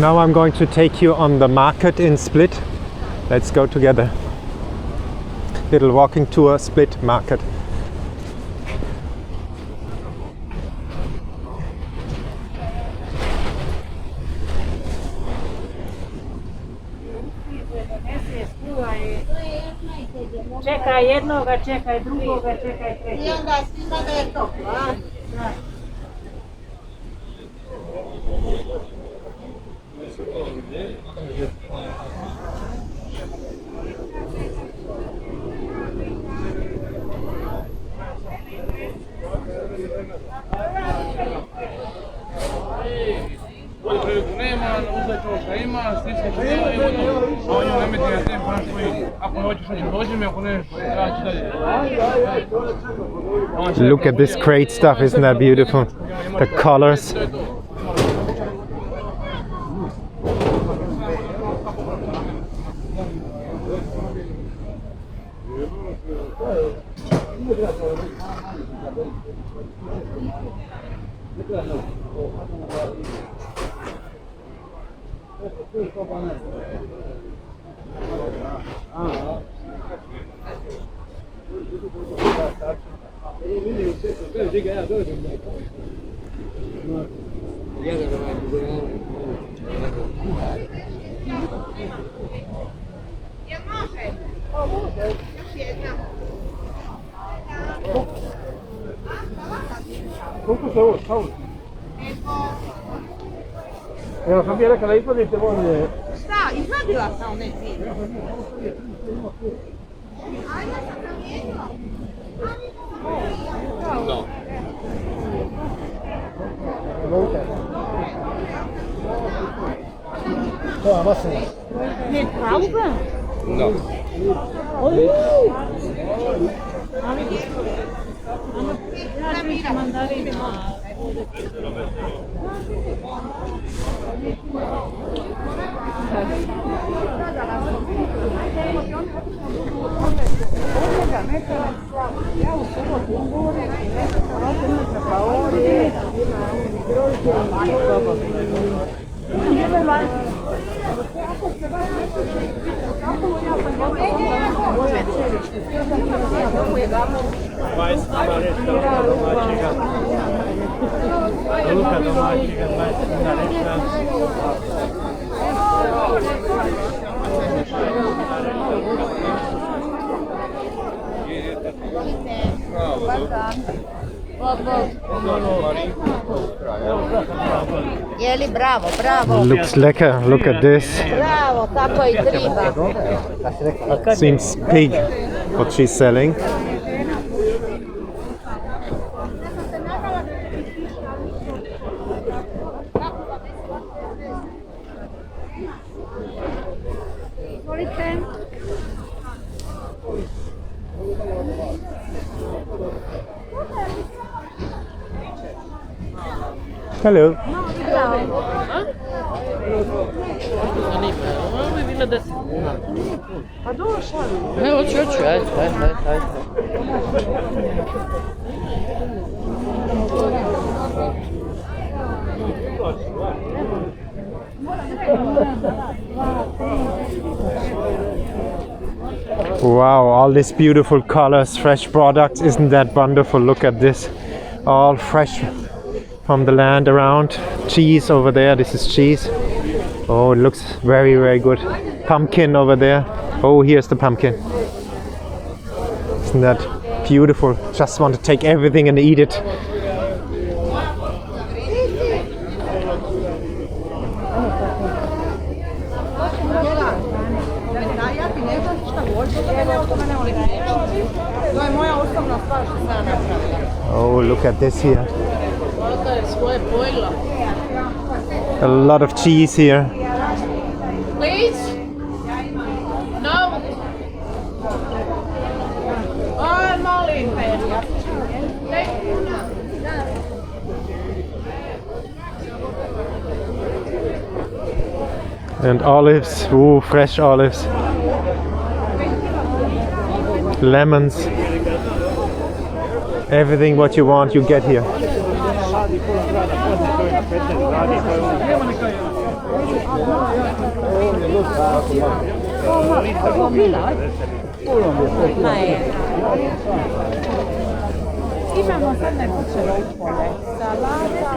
Now I'm going to take you on the market in Split. Let's go together. Little walking tour, Split market. Čekaj jednoga, čekaj drugoga, čekaj trećega. I onda svima da je toplo, a? Da. Nema, uzet ćemo šta ima, stisneš što ima i ono, a on ju ne meti na tem praš koji, ako hoćeš on će dođe mi, ako ne, traći dalje. Look at this great stuff, isn't that beautiful? The colors. Koliko se ovo stavlja? Evo sam bi rekao da izvadite vode. Šta? Izvadila sam one dvije. Ajde sam zamijenila. Da. To je masno. Ne, pravda? Da. Ja ću mandarina. Luka domaćega, 20 narečna. Jeli, bravo, bravo. Looks lekker, look at this. Bravo, tako i treba. Seems big, what she's selling. Hello. Ne, hoću, ajde. Wow, all these beautiful colors, fresh products, isn't that wonderful? Look at this, all fresh from the land around. Cheese over there, this is cheese. Oh, it looks very, very good. Pumpkin over there. Oh, here's the pumpkin. Isn't that beautiful? Just want to take everything and eat it. Oh, look at this here. A lot of cheese here. Please? No? Ai, molim te. And olives, ooh, fresh olives. Lemons. Everything what you want, you get here. Imamo sad neko čelo u polje. Salata,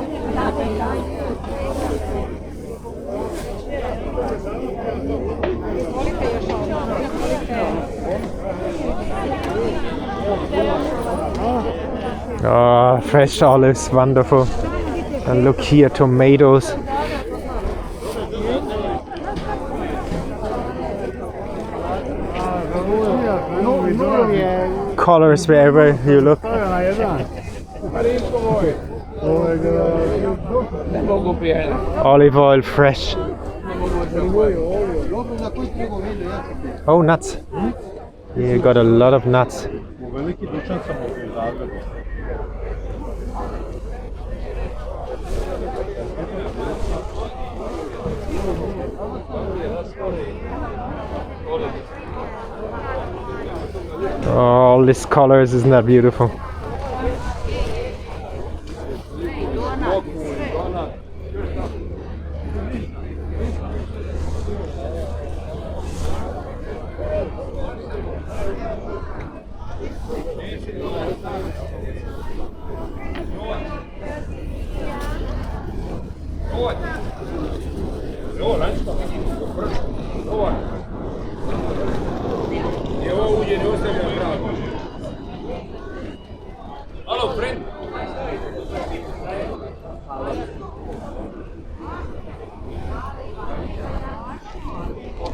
Oh, fresh olives, wonderful. And look here, tomatoes. Colors wherever you look. Olive oil, fresh. Oh, nuts. You got a lot of nuts. All these colors, isn't that beautiful?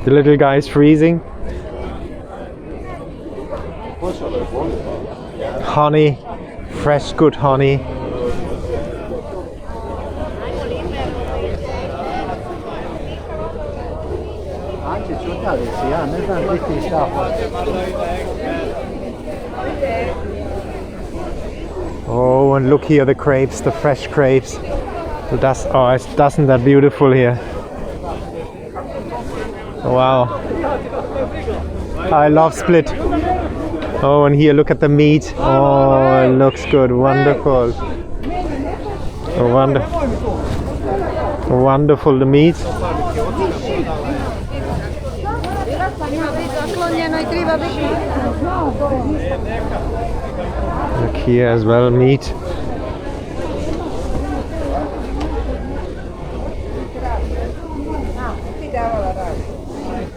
The little guy is freezing. Honey, fresh good honey. Oh, and look here, the grapes, the fresh grapes. Doesn't that beautiful here? Wow, I love Split. Oh, and here, look at the meat. Oh, it looks good, wonderful. Wonderful, the meat. Look here as well, meat.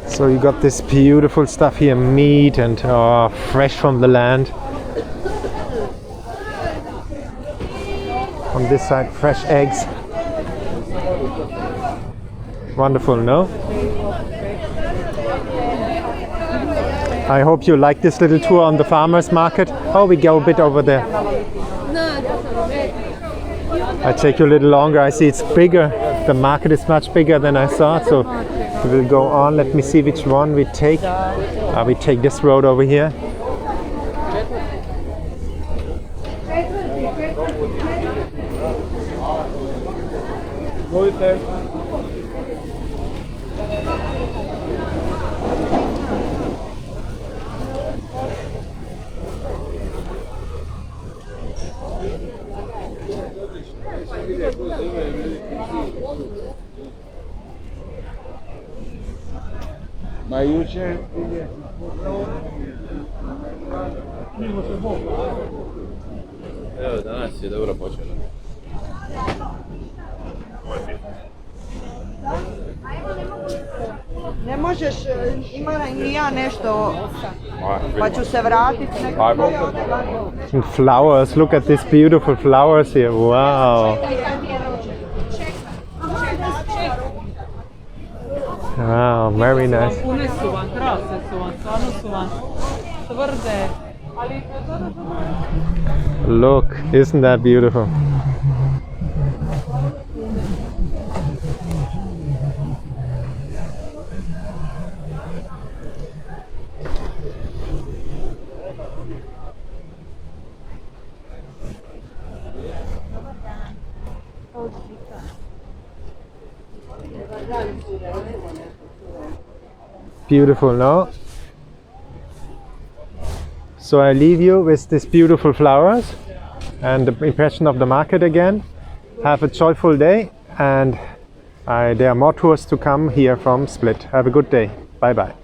So you got this beautiful stuff here, meat and fresh from the land. On this side, fresh eggs. Wonderful, no? I hope you like this little tour on the farmers market. Oh, we go a bit over there. I take you a little longer. I see it's bigger. The market is much bigger than I thought. So we will go on. Let me see which one we take. We take this road over here. Ma jučer evo, danas je dobro počelo. Ne možeš, imam i ja nešto, pa ću se vratiti. And flowers, look at these beautiful flowers here. Wow. Wow, very nice. Pune su vam, krasne su vam, stvarno su vam tvrde. Look, isn't that beautiful? Beautiful, no? So I leave you with these beautiful flowers and the impression of the market again. Have a joyful day and There are more tours to come here from Split. Have a good day. Bye bye.